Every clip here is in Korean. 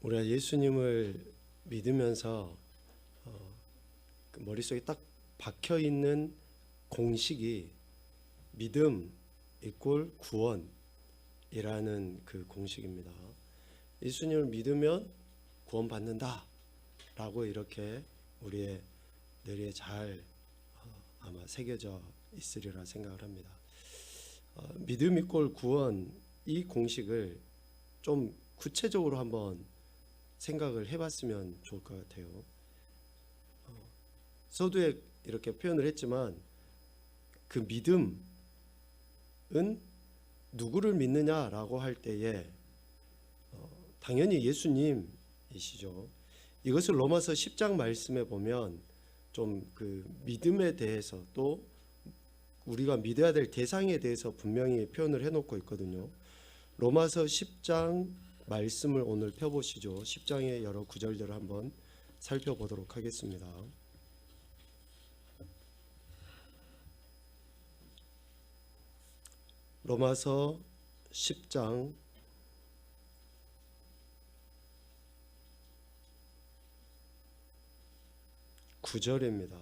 우리가 예수님을 믿으면서 그 머릿속에 딱 박혀 있는 공식이 믿음 이꼴 구원이라는 그 공식입니다. 예수님을 믿으면 구원받는다 라고 이렇게 우리의 뇌리에 잘 아마 새겨져 있으리라 생각을 합니다. 믿음 이꼴 구원, 이 공식을 좀 구체적으로 한번 생각을 해봤으면 좋을 것 같아요. 서두에 이렇게 표현을 했지만 그 믿음은 누구를 믿느냐라고 할 때에 당연히 예수님이시죠. 이것을 로마서 10장 말씀에 보면 좀 그 믿음에 대해서 또 우리가 믿어야 될 대상에 대해서 분명히 표현을 해놓고 있거든요. 로마서 10장 말씀을 오늘 펴보시죠. 10장의 여러 구절들을 한번 살펴보도록 하겠습니다. 로마서 10장 9절입니다.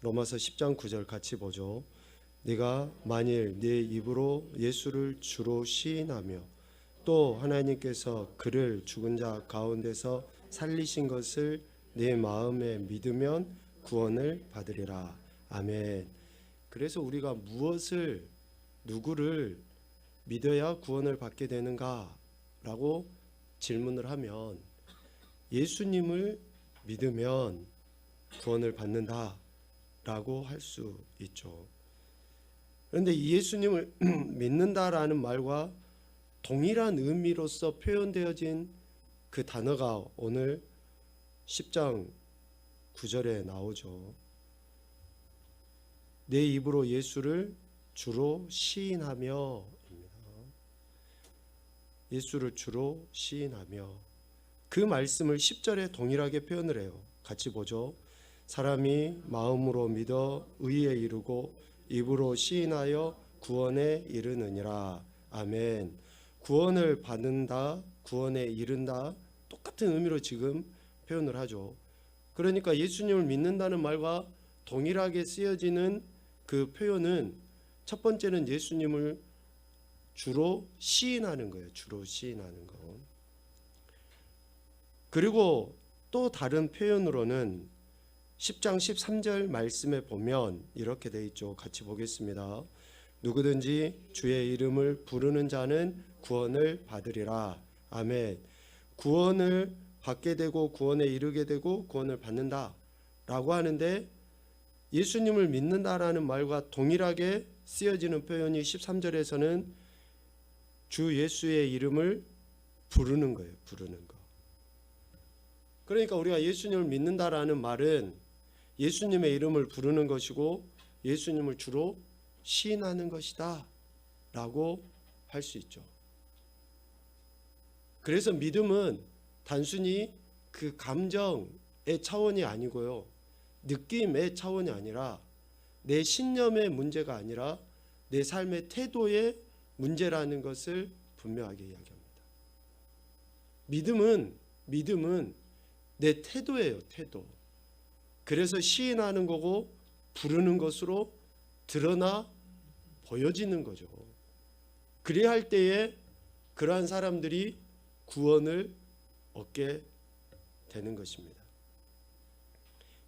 로마서 10장 9절 같이 보죠. 네가 만일 네 입으로 예수를 주로 시인하며 또 하나님께서 그를 죽은 자 가운데서 살리신 것을 네 마음에 믿으면 구원을 받으리라. 아멘. 그래서 우리가 무엇을 누구를 믿어야 구원을 받게 되는가 라고 질문을 하면 예수님을 믿으면 구원을 받는다 라고 할 수 있죠. 그런데 이 예수님을 믿는다라는 말과 동일한 의미로서 표현되어진 그 단어가 오늘 10장 9절에 나오죠. 내 입으로 예수를 주로 시인하며, 예수를 주로 시인하며, 그 말씀을 10절에 동일하게 표현을 해요. 같이 보죠. 사람이 마음으로 믿어 의에 이르고 입으로 시인하여 구원에 이르느니라. 아멘. 구원을 받는다, 구원에 이른다, 똑같은 의미로 지금 표현을 하죠. 그러니까 예수님을 믿는다는 말과 동일하게 쓰여지는 그 표현은 첫 번째는 예수님을 주로 시인하는 거예요. 주로 시인하는 거. 그리고 또 다른 표현으로는 10장 13절 말씀에 보면 이렇게 돼 있죠. 같이 보겠습니다. 누구든지 주의 이름을 부르는 자는 구원을 받으리라. 아멘. 구원을 받게 되고 구원에 이르게 되고 구원을 받는다 라고 하는데 예수님을 믿는다라는 말과 동일하게 쓰여지는 표현이 13절에서는 주 예수의 이름을 부르는 거예요. 부르는 거. 그러니까 우리가 예수님을 믿는다라는 말은 예수님의 이름을 부르는 것이고 예수님을 주로 시인하는 것이다 라고 할 수 있죠. 그래서 믿음은 단순히 그 감정의 차원이 아니고요, 느낌의 차원이 아니라 내 신념의 문제가 아니라 내 삶의 태도의 문제라는 것을 분명하게 이야기합니다. 믿음은 내 태도예요. 태도. 그래서 시인하는 거고 부르는 것으로 드러나 보여지는 거죠. 그래야 할 때에 그러한 사람들이 구원을 얻게 되는 것입니다.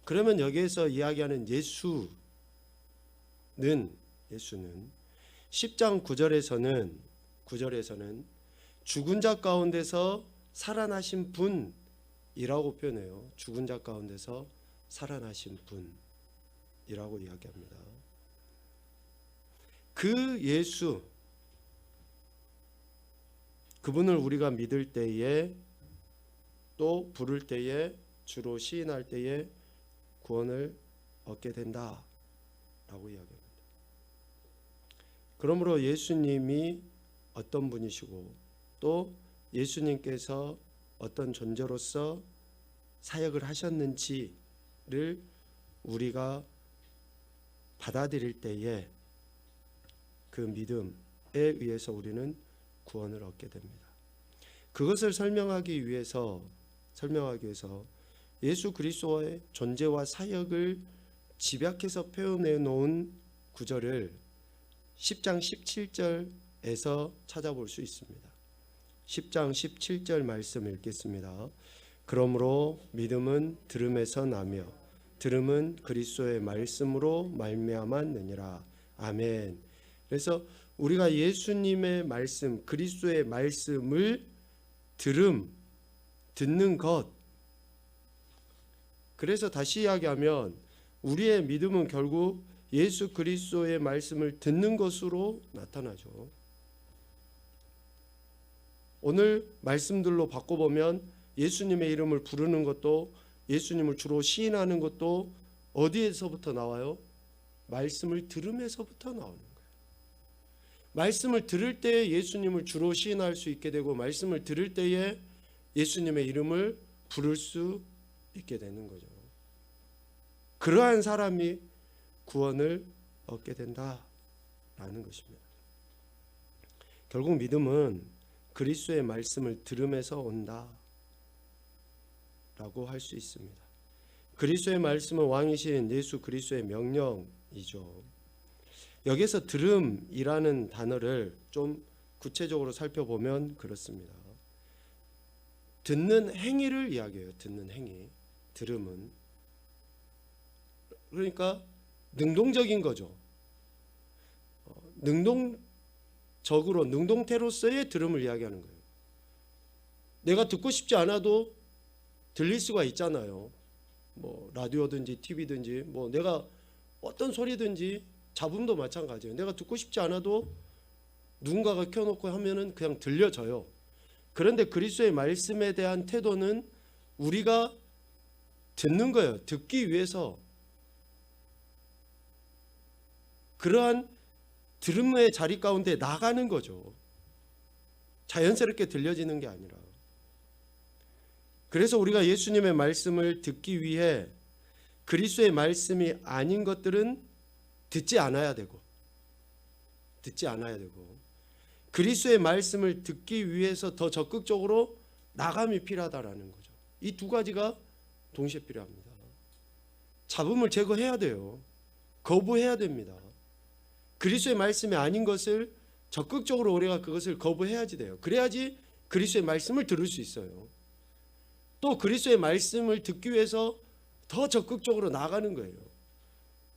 그러면 여기에서 이야기하는 예수는 10장 9절에서는 죽은 자 가운데서 살아나신 분이라고 표현해요. 죽은 자 가운데서 살아나신 분이라고 이야기합니다. 그 예수, 그분을 우리가 믿을 때에 또 부를 때에 주로 시인할 때에 구원을 얻게 된다 라고 이야기합니다. 그러므로 예수님이 어떤 분이시고 또 예수님께서 어떤 존재로서 사역을 하셨는지를 우리가 받아들일 때에 그 믿음에 의해서 우리는 구원을 얻게 됩니다. 그것을 설명하기 위해서 예수 그리스도의 존재와 사역을 집약해서 표현해 놓은 구절을 10장 17절에서 찾아볼 수 있습니다. 10장 17절 말씀 읽겠습니다. 그러므로 믿음은 들음에서 나며 들음은 그리스도의 말씀으로 말미암았느니라. 아멘. 그래서 우리가 예수님의 말씀, 그리스도의 말씀을 듣는 것. 그래서 다시 이야기하면 우리의 믿음은 결국 예수 그리스도의 말씀을 듣는 것으로 나타나죠. 오늘 말씀들로 바꿔보면 예수님의 이름을 부르는 것도, 예수님을 주로 시인하는 것도 어디에서부터 나와요? 말씀을 들음에서부터 나오는 거예요. 말씀을 들을 때에 예수님을 주로 시인할 수 있게 되고, 말씀을 들을 때에 예수님의 이름을 부를 수 있게 되는 거죠. 그러한 사람이 구원을 얻게 된다라는 것입니다. 결국 믿음은 그리스도의 말씀을 들음에서 온다라고 할 수 있습니다. 그리스도의 말씀은 왕이신 예수 그리스도의 명령이죠. 여기서 들음이라는 단어를 좀 구체적으로 살펴보면 그렇습니다. 듣는 행위를 이야기해요. 듣는 행위. 들음은 그러니까 능동적인 거죠. 능동태로서의 들음을 이야기하는 거예요. 내가 듣고 싶지 않아도 들릴 수가 있잖아요. 뭐 라디오든지 TV든지 뭐 내가 어떤 소리든지, 잡음도 마찬가지예요. 내가 듣고 싶지 않아도 누군가가 켜놓고 하면은 그냥 들려져요. 그런데 그리스도의 말씀에 대한 태도는 우리가 듣는 거예요. 듣기 위해서 그러한 들음의 자리 가운데 나가는 거죠. 자연스럽게 들려지는 게 아니라. 그래서 우리가 예수님의 말씀을 듣기 위해 그리스도의 말씀이 아닌 것들은 듣지 않아야 되고 그리스도의 말씀을 듣기 위해서 더 적극적으로 나감이 필요하다라는 거죠. 이 두 가지가 동시에 필요합니다. 잡음을 제거해야 돼요. 거부해야 됩니다. 그리스도의 말씀이 아닌 것을 적극적으로 우리가 그것을 거부해야지 돼요. 그래야지 그리스도의 말씀을 들을 수 있어요. 또 그리스도의 말씀을 듣기 위해서 더 적극적으로 나가는 거예요.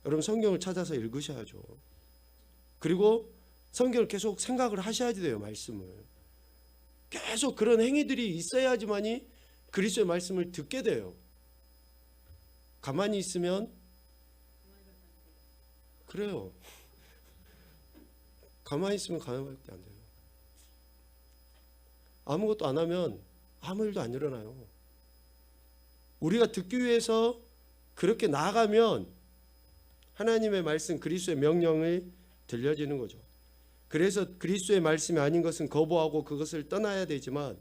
여러분 성경을 찾아서 읽으셔야죠. 그리고 성경을 계속 생각을 하셔야지 돼요. 말씀을 계속 그런 행위들이 있어야지만이 그리스도의 말씀을 듣게 돼요. 가만히 있으면 그래요. 가만히 있으면 가만히밖에 안 돼요. 아무것도 안 하면 아무 일도 안 일어나요. 우리가 듣기 위해서 그렇게 나아가면 하나님의 말씀, 그리스도의 명령이 들려지는 거죠. 그래서 그리스도의 말씀이 아닌 것은 거부하고 그것을 떠나야 되지만,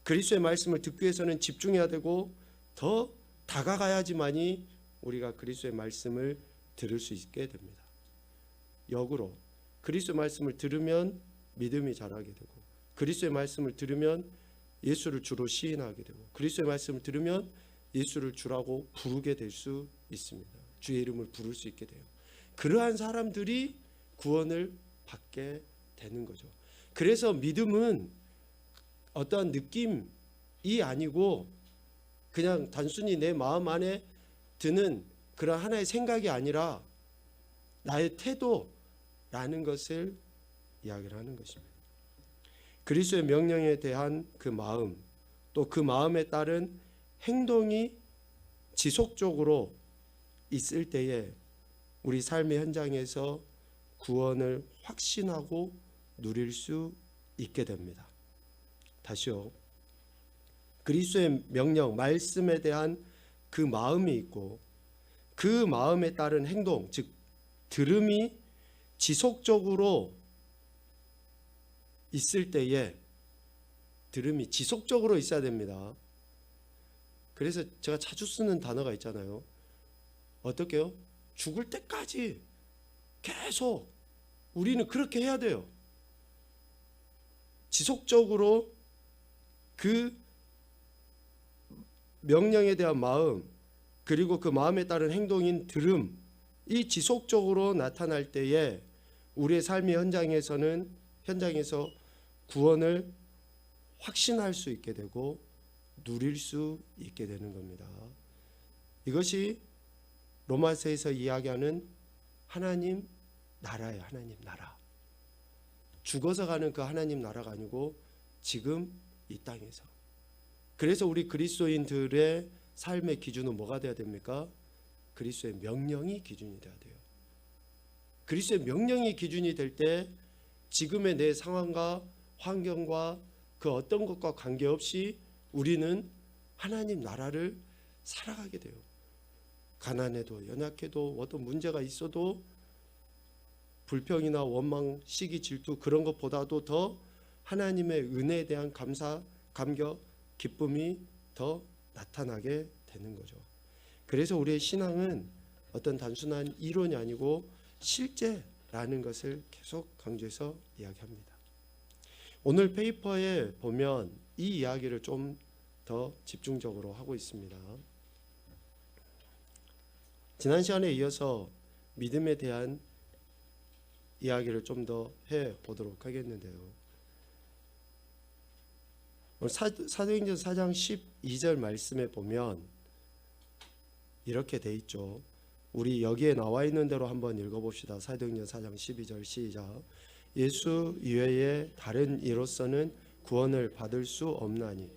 그리스도의 말씀을 듣기 위해서는 집중해야 되고 더 다가가야지만이 우리가 그리스도의 말씀을 들을 수 있게 됩니다. 역으로 그리스도의 말씀을 들으면 믿음이 자라게 되고, 그리스도의 말씀을 들으면 예수를 주로 시인하게 되고, 그리스도의 말씀을 들으면 예수를 주라고 부르게 될 수 있습니다. 주의 이름을 부를 수 있게 돼요. 그러한 사람들이 구원을 받게 되는 거죠. 그래서 믿음은 어떠한 느낌이 아니고 그냥 단순히 내 마음 안에 드는 그런 하나의 생각이 아니라 나의 태도라는 것을 이야기를 하는 것입니다. 그리스도의 명령에 대한 그 마음, 또 그 마음에 따른 행동이 지속적으로 있을 때에 우리 삶의 현장에서 구원을 확신하고 누릴 수 있게 됩니다. 다시요. 그리스도의 명령, 말씀에 대한 그 마음이 있고 그 마음에 따른 행동, 즉 들음이 지속적으로 있을 때에, 들음이 지속적으로 있어야 됩니다. 그래서 제가 자주 쓰는 단어가 있잖아요. 어떻게요? 죽을 때까지 계속 우리는 그렇게 해야 돼요. 지속적으로 그 명령에 대한 마음, 그리고 그 마음에 따른 행동인 들음, 이 지속적으로 나타날 때에 우리의 삶의 현장에서 구원을 확신할 수 있게 되고 누릴 수 있게 되는 겁니다. 이것이 로마서에서 이야기하는 하나님 나라예요. 하나님 나라. 죽어서 가는 그 하나님 나라가 아니고 지금 이 땅에서. 그래서 우리 그리스도인들의 삶의 기준은 뭐가 돼야 됩니까? 그리스도의 명령이 기준이 돼야 돼요. 그리스도의 명령이 기준이 될 때 지금의 내 상황과 환경과 그 어떤 것과 관계없이 우리는 하나님 나라를 살아가게 돼요. 가난해도 연약해도 어떤 문제가 있어도 불평이나 원망, 시기, 질투 그런 것보다도 더 하나님의 은혜에 대한 감사, 감격, 기쁨이 더 나타나게 되는 거죠. 그래서 우리의 신앙은 어떤 단순한 이론이 아니고 실제라는 것을 계속 강조해서 이야기합니다. 오늘 페이퍼에 보면 이 이야기를 좀 더 집중적으로 하고 있습니다. 지난 시간에 이어서 믿음에 대한 이야기를 좀 더 해보도록 하겠는데요. 오늘 사도행전 4장 12절 말씀에 보면 이렇게 돼 있죠. 우리 여기에 나와 있는 대로 한번 읽어봅시다. 사도행전 4장 12절 시작. 예수 이외에 다른 이로서는 구원을 받을 수 없나니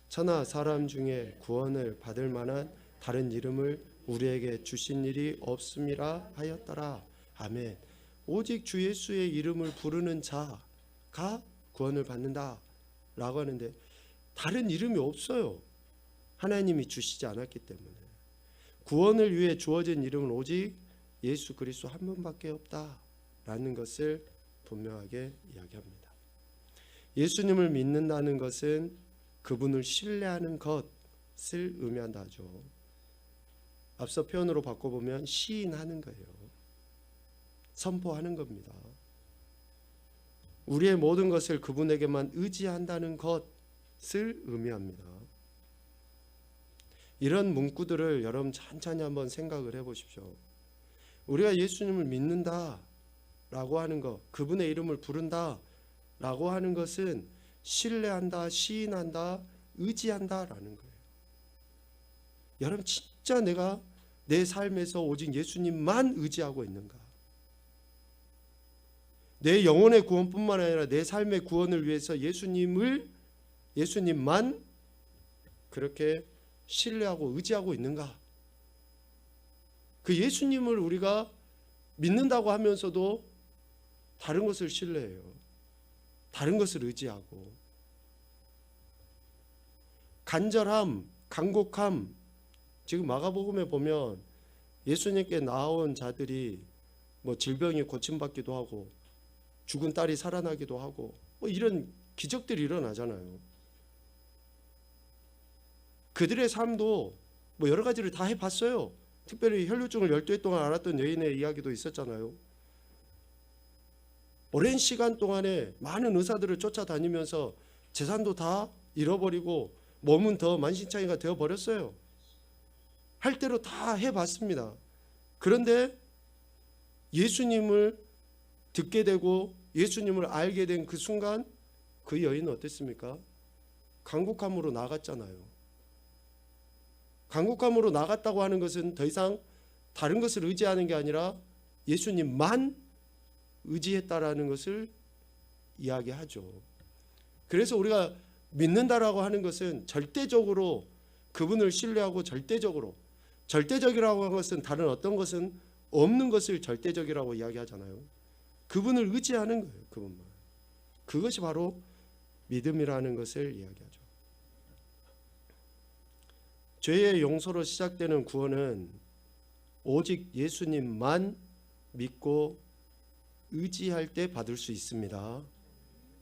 천하 사람 중에 구원을 받을 만한 다른 이름을 우리에게 주신 일이 없음이라 하였더라. 아멘. 오직 주 예수의 이름을 부르는 자가 구원을 받는다 라고 하는데 다른 이름이 없어요. 하나님이 주시지 않았기 때문에. 구원을 위해 주어진 이름은 오직 예수 그리스도 한 분밖에 없다라는 것을 분명하게 이야기합니다. 예수님을 믿는다는 것은 그분을 신뢰하는 것을 의미한다 하죠. 앞서 표현으로 바꿔보면 시인하는 거예요. 선포하는 겁니다. 우리의 모든 것을 그분에게만 의지한다는 것을 의미합니다. 이런 문구들을 여러분 천천히 한번 생각을 해보십시오. 우리가 예수님을 믿는다라고 하는 것, 그분의 이름을 부른다라고 하는 것은 신뢰한다, 시인한다, 의지한다라는 거예요. 여러분 진짜 내가 내 삶에서 오직 예수님만 의지하고 있는가? 내 영혼의 구원뿐만 아니라 내 삶의 구원을 위해서 예수님만 그렇게 신뢰하고 의지하고 있는가? 그 예수님을 우리가 믿는다고 하면서도 다른 것을 신뢰해요. 다른 것을 의지하고 간절함, 간곡함. 지금 마가복음에 보면 예수님께 나온 자들이 뭐 질병이 고침받기도 하고 죽은 딸이 살아나기도 하고 뭐 이런 기적들이 일어나잖아요. 그들의 삶도 뭐 여러 가지를 다 해봤어요. 특별히 혈루증을 12해 동안 앓았던 여인의 이야기도 있었잖아요. 오랜 시간 동안에 많은 의사들을 쫓아다니면서 재산도 다 잃어버리고 몸은 더 만신창이가 되어버렸어요. 할 대로 다 해봤습니다. 그런데 예수님을 듣게 되고 예수님을 알게 된 그 순간 그 여인은 어땠습니까? 간곡함으로 나갔잖아요. 간곡함으로 나갔다고 하는 것은 더 이상 다른 것을 의지하는 게 아니라 예수님만 의지했다라는 것을 이야기하죠. 그래서 우리가 믿는다라고 하는 것은 절대적으로 그분을 신뢰하고 절대적이라고 하는 것은 다른 어떤 것은 없는 것을 절대적이라고 이야기하잖아요. 그분을 의지하는 거예요. 그분만. 그것이 바로 믿음이라는 것을 이야기하죠. 죄의 용서로 시작되는 구원은 오직 예수님만 믿고 의지할 때 받을 수 있습니다.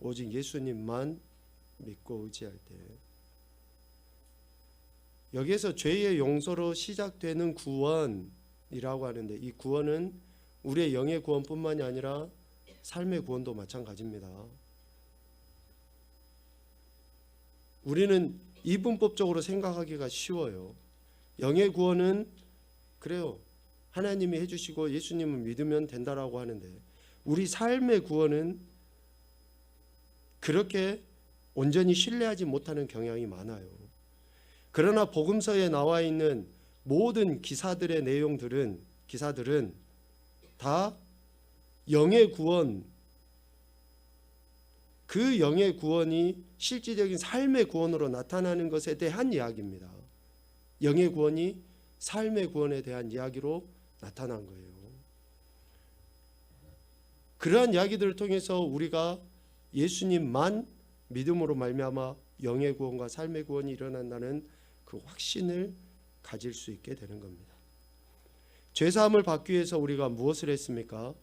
오직 예수님만 믿고 의지할 때. 여기에서 죄의 용서로 시작되는 구원이라고 하는데 이 구원은 우리의 영의 구원뿐만이 아니라 삶의 구원도 마찬가지입니다. 우리는 이분법적으로 생각하기가 쉬워요. 영의 구원은 그래요. 하나님이 해주시고 예수님을 믿으면 된다라고 하는데, 우리 삶의 구원은 그렇게 온전히 신뢰하지 못하는 경향이 많아요. 그러나 복음서에 나와 있는 모든 기사들의 기사들은 다 영의 구원, 그 영의 구원이 실질적인 삶의 구원으로 나타나는 것에 대한 이야기입니다. 영의 구원이 삶의 구원에 대한 이야기로 나타난 거예요. 그러한 이야기들을 통해서 우리가 예수님만 믿음으로 말미암아 영의 구원과 삶의 구원이 일어난다는 그 확신을 가질 수 있게 되는 겁니다. 죄사함을 받기 위해서 우리가 무엇을 했습니까?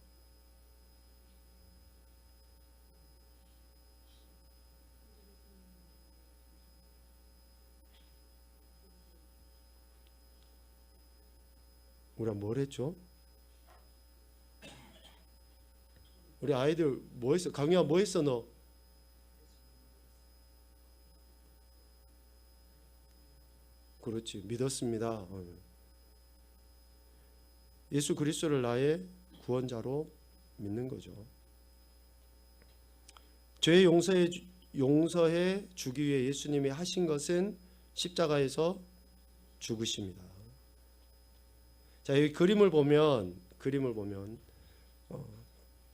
우리가 뭘 했죠? 우리 아이들 뭐 했어? 강유아 뭐 했어 너? 그렇지, 믿었습니다. 예수 그리스도를 나의 구원자로 믿는 거죠. 죄 용서해 주기 위해 예수님이 하신 것은 십자가에서 죽으십니다. 자, 여기 그림을 보면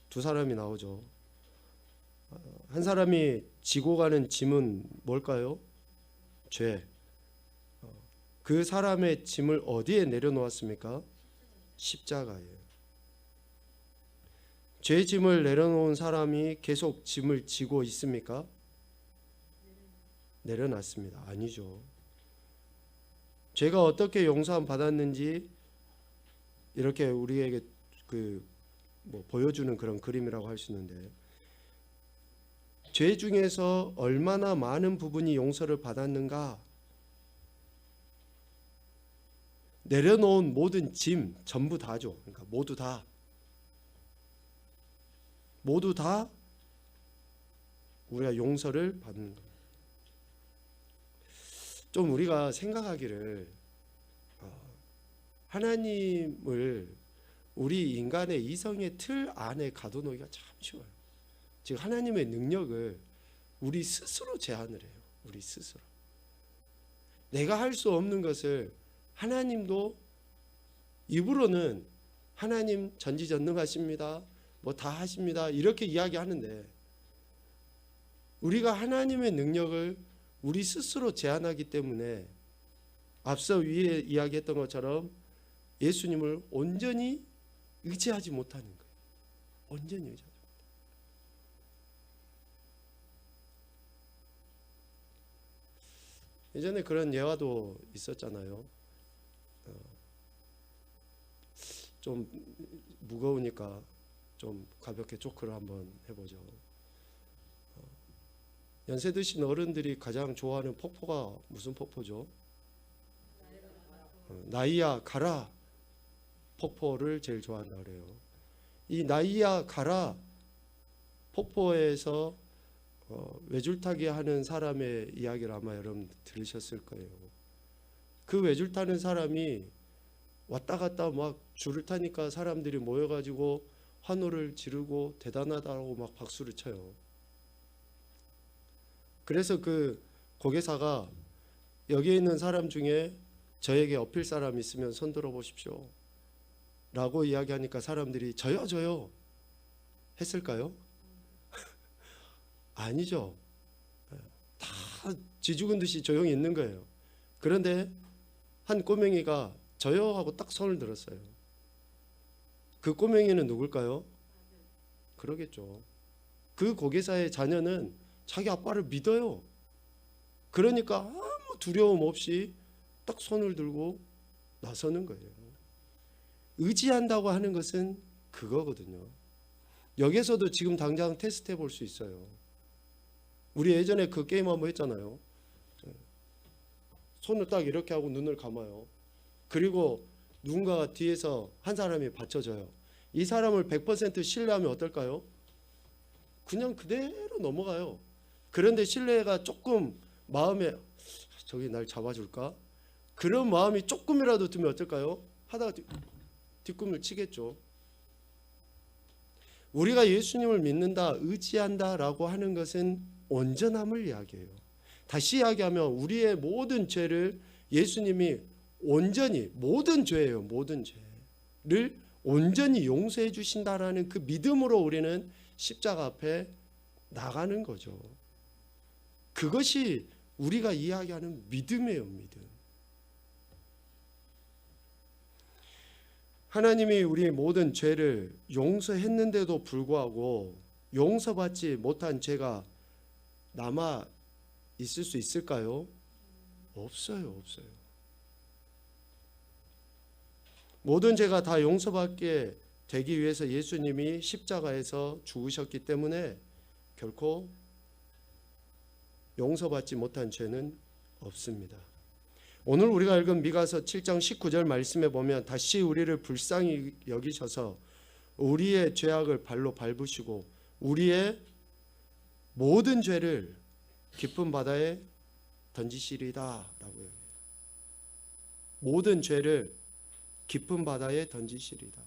두 사람이 나오죠. 한 사람이 지고 가는 짐은 뭘까요? 죄. 그 사람의 짐을 어디에 내려놓았습니까? 십자가예요. 죄 짐을 내려놓은 사람이 계속 짐을 지고 있습니까? 내려놨습니다. 아니죠. 죄가 어떻게 용서함 받았는지 이렇게 우리에게 보여주는 그런 그림이라고 할 수 있는데, 죄 중에서 얼마나 많은 부분이 용서를 받았는가? 내려놓은 모든 짐 전부 다죠. 그러니까 모두 다 우리가 용서를 받는 겁니다. 좀 우리가 생각하기를 하나님을 우리 인간의 이성의 틀 안에 가둬놓기가 참 쉬워요. 즉 하나님의 능력을 우리 스스로 제한을 해요. 우리 스스로. 내가 할 수 없는 것을 하나님도 입으로는 하나님 전지전능하십니다, 뭐 다 하십니다 이렇게 이야기하는데, 우리가 하나님의 능력을 우리 스스로 제한하기 때문에 앞서 위에 이야기했던 것처럼 예수님을 온전히 의지하지 못하는 거예요. 온전히 의지하지 못해요. 예전에 그런 예화도 있었잖아요. 좀 무거우니까 좀 가볍게 조크를 한번 해보죠. 연세 드신 어른들이 가장 좋아하는 폭포가 무슨 폭포죠? 나이야 가라 폭포를 제일 좋아한다 그래요. 이 나이야 가라 폭포에서 외줄타기 하는 사람의 이야기를 아마 여러분 들으셨을 거예요. 그 외줄타는 사람이 왔다 갔다 막 줄을 타니까 사람들이 모여가지고 환호를 지르고 대단하다고 막 박수를 쳐요. 그래서 그 고개사가 여기에 있는 사람 중에 저에게 업힐 사람 있으면 손 들어 보십시오 라고 이야기하니까 사람들이 저요 했을까요? 아니죠. 다 쥐죽은 듯이 조용히 있는 거예요. 그런데 한 꼬맹이가 저요 하고 딱 손을 들었어요. 그 꼬맹이는 누굴까요? 그러겠죠. 그 고개사의 자녀는 자기 아빠를 믿어요. 그러니까 아무 두려움 없이 딱 손을 들고 나서는 거예요. 의지한다고 하는 것은 그거거든요. 여기서도 지금 당장 테스트해 볼 수 있어요. 우리 예전에 그 게임 한번 했잖아요. 손을 딱 이렇게 하고 눈을 감아요. 그리고 누군가가 뒤에서 한 사람이 받쳐줘요. 이 사람을 100% 신뢰하면 어떨까요? 그냥 그대로 넘어가요. 그런데 신뢰가 조금 마음에 저기 날 잡아줄까? 그런 마음이 조금이라도 들면 어떨까요? 하다가 뒷꿈을 치겠죠. 우리가 예수님을 믿는다, 의지한다라고 하는 것은 온전함을 이야기해요. 다시 이야기하면 우리의 모든 죄를 예수님이 온전히, 모든 죄예요. 모든 죄를 온전히 용서해 주신다라는 그 믿음으로 우리는 십자가 앞에 나가는 거죠. 그것이 우리가 이야기하는 믿음이에요. 믿음. 하나님이 우리의 모든 죄를 용서했는데도 불구하고 용서받지 못한 죄가 남아 있을 수 있을까요? 없어요. 없어요. 모든 죄가 다 용서받게 되기 위해서 예수님이 십자가에서 죽으셨기 때문에 결코 용서받지 못한 죄는 없습니다. 오늘 우리가 읽은 미가서 7장 19절 말씀에 보면 다시 우리를 불쌍히 여기셔서 우리의 죄악을 발로 밟으시고 우리의 모든 죄를 깊은 바다에 던지시리다 라고 해요. 모든 죄를 깊은 바다에 던지시리다.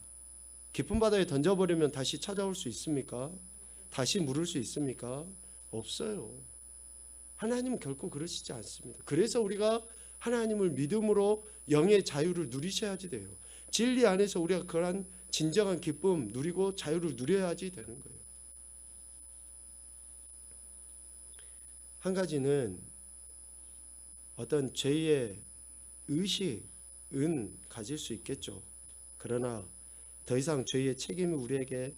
깊은 바다에 던져버리면 다시 찾아올 수 있습니까? 다시 물을 수 있습니까? 없어요. 하나님은 결코 그러시지 않습니다. 그래서 우리가 하나님을 믿음으로 영의 자유를 누리셔야지 돼요. 진리 안에서 우리가 그러한 진정한 기쁨 누리고 자유를 누려야지 되는 거예요. 한 가지는 어떤 죄의 의식은 가질 수 있겠죠. 그러나 더 이상 죄의 책임이 우리에게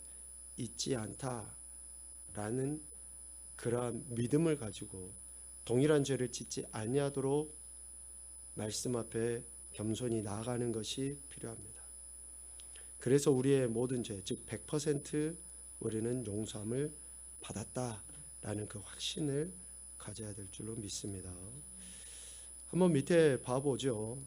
있지 않다라는 그러한 믿음을 가지고 동일한 죄를 짓지 아니하도록 말씀 앞에 겸손히 나아가는 것이 필요합니다. 그래서 우리의 모든 죄, 즉 100% 우리는 용서함을 받았다라는 그 확신을 가져야 될 줄로 믿습니다. 한번 밑에 봐보죠.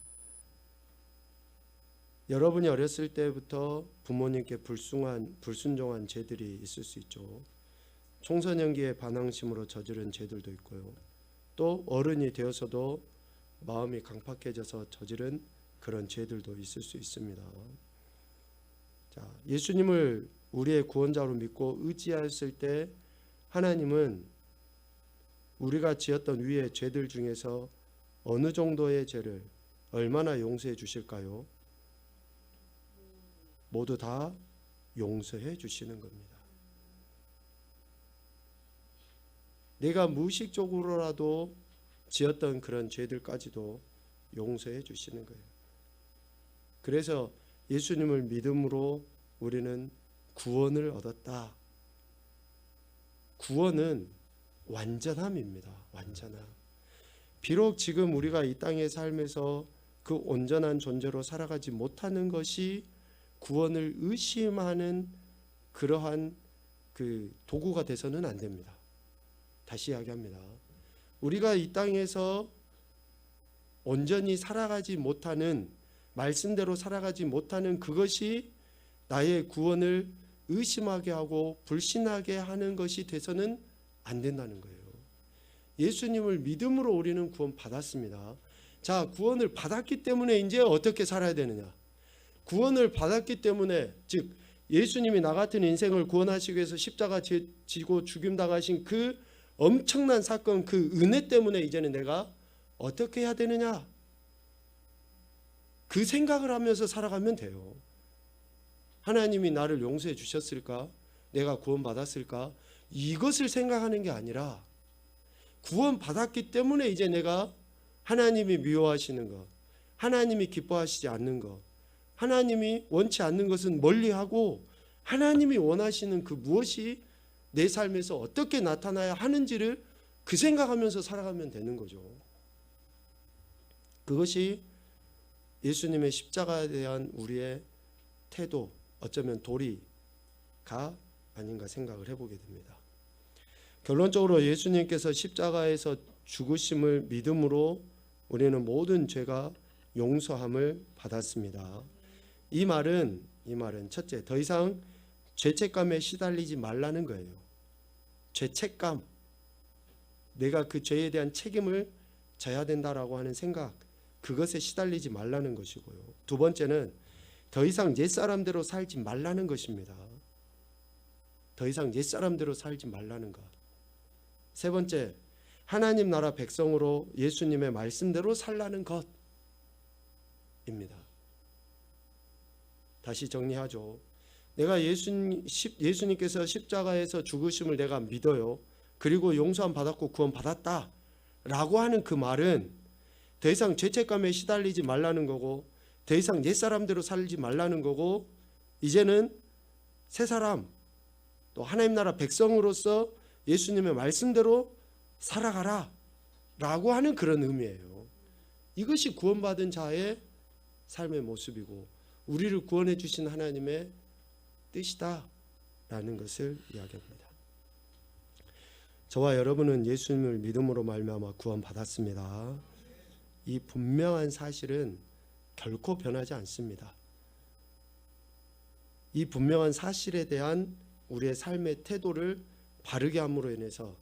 여러분이 어렸을 때부터 부모님께 불순종한 죄들이 있을 수 있죠. 청소년기의 반항심으로 저지른 죄들도 있고요. 또 어른이 되어서도 마음이 강팍해져서 저지른 그런 죄들도 있을 수 있습니다. 자, 예수님을 우리의 구원자로 믿고 의지했을 때 하나님은 우리가 지었던 위의 죄들 중에서 어느 정도의 죄를 얼마나 용서해 주실까요? 모두 다 용서해 주시는 겁니다. 내가 무의식적으로라도 지었던 그런 죄들까지도 용서해 주시는 거예요. 그래서 예수님을 믿음으로 우리는 구원을 얻었다. 구원은 완전함입니다. 완전함. 비록 지금 우리가 이 땅의 삶에서 그 온전한 존재로 살아가지 못하는 것이 구원을 의심하는 그러한 그 도구가 돼서는 안 됩니다. 다시 이야기합니다. 우리가 이 땅에서 온전히 살아가지 못하는, 말씀대로 살아가지 못하는 그것이 나의 구원을 의심하게 하고 불신하게 하는 것이 돼서는 안 된다는 거예요. 예수님을 믿음으로 우리는 구원 받았습니다. 자, 구원을 받았기 때문에 이제 어떻게 살아야 되느냐? 구원을 받았기 때문에, 즉 예수님이 나 같은 인생을 구원하시기 위해서 십자가 지고 죽임 당하신 그 엄청난 사건, 그 은혜 때문에 이제는 내가 어떻게 해야 되느냐? 그 생각을 하면서 살아가면 돼요. 하나님이 나를 용서해 주셨을까? 내가 구원받았을까? 이것을 생각하는 게 아니라 구원받았기 때문에 이제 내가 하나님이 미워하시는 것, 하나님이 기뻐하시지 않는 것, 하나님이 원치 않는 것은 멀리하고 하나님이 원하시는 그 무엇이 내 삶에서 어떻게 나타나야 하는지를 그 생각하면서 살아가면 되는 거죠. 그것이 예수님의 십자가에 대한 우리의 태도, 어쩌면 도리가 아닌가 생각을 해보게 됩니다. 결론적으로 예수님께서 십자가에서 죽으심을 믿음으로 우리는 모든 죄가 용서함을 받았습니다. 이 말은 첫째, 더 이상 죄책감에 시달리지 말라는 거예요. 죄책감. 내가 그 죄에 대한 책임을 져야 된다라고 하는 생각, 그것에 시달리지 말라는 것이고요. 두 번째는 더 이상 옛사람대로 살지 말라는 것입니다. 더 이상 옛사람대로 살지 말라는 것. 세 번째, 하나님 나라 백성으로 예수님의 말씀대로 살라는 것입니다. 다시 정리하죠. 내가 예수님께서 십자가에서 죽으심을 내가 믿어요. 그리고 용서함 받았고 구원 받았다 라고 하는 그 말은 더 이상 죄책감에 시달리지 말라는 거고, 더 이상 옛사람대로 살지 말라는 거고, 이제는 새 사람, 또 하나님 나라 백성으로서 예수님의 말씀대로 살아가라 라고 하는 그런 의미예요. 이것이 구원받은 자의 삶의 모습이고 우리를 구원해 주신 하나님의 뜻이다 라는 것을 이야기합니다. 저와 여러분은 예수님을 믿음으로 말미암아 구원받았습니다. 이 분명한 사실은 결코 변하지 않습니다. 이 분명한 사실에 대한 우리의 삶의 태도를 바르게 함으로 인해서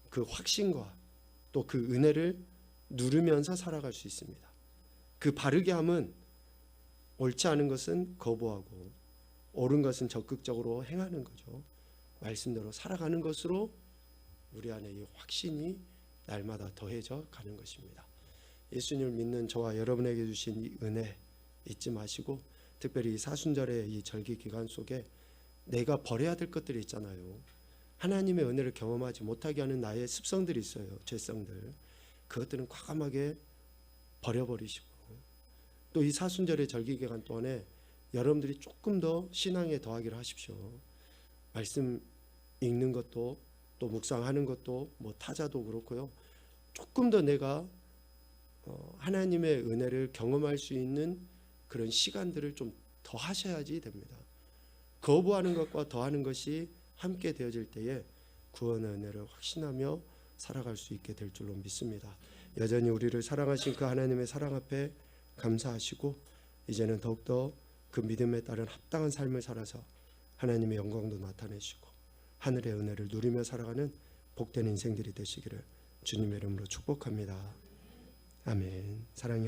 그 확신과 또 그 은혜를 누리면서 살아갈 수 있습니다. 그 바르게 함은 옳지 않은 것은 거부하고 옳은 것은 적극적으로 행하는 거죠. 말씀대로 살아가는 것으로 우리 안에 이 확신이 날마다 더해져 가는 것입니다. 예수님을 믿는 저와 여러분에게 주신 이 은혜 잊지 마시고, 특별히 이 사순절의 이 절기 기간 속에 내가 버려야 될 것들이 있잖아요. 하나님의 은혜를 경험하지 못하게 하는 나의 습성들이 있어요. 죄성들. 그것들은 과감하게 버려버리시고, 또 이 사순절의 절기 기간 동안에 여러분들이 조금 더 신앙에 더하기를 하십시오. 말씀 읽는 것도 또 묵상하는 것도 뭐 타자도 그렇고요. 조금 더 내가 하나님의 은혜를 경험할 수 있는 그런 시간들을 좀 더 하셔야지 됩니다. 거부하는 것과 더하는 것이 함께 되어질 때에 구원의 은혜를 확신하며 살아갈 수 있게 될 줄로 믿습니다. 여전히 우리를 사랑하신 그 하나님의 사랑 앞에 감사하시고, 이제는 더욱더 그 믿음에 따른 합당한 삶을 살아서 하나님의 영광도 나타내시고 하늘의 은혜를 누리며 살아가는 복된 인생들이 되시기를 주님의 이름으로 축복합니다. 아멘. 사랑의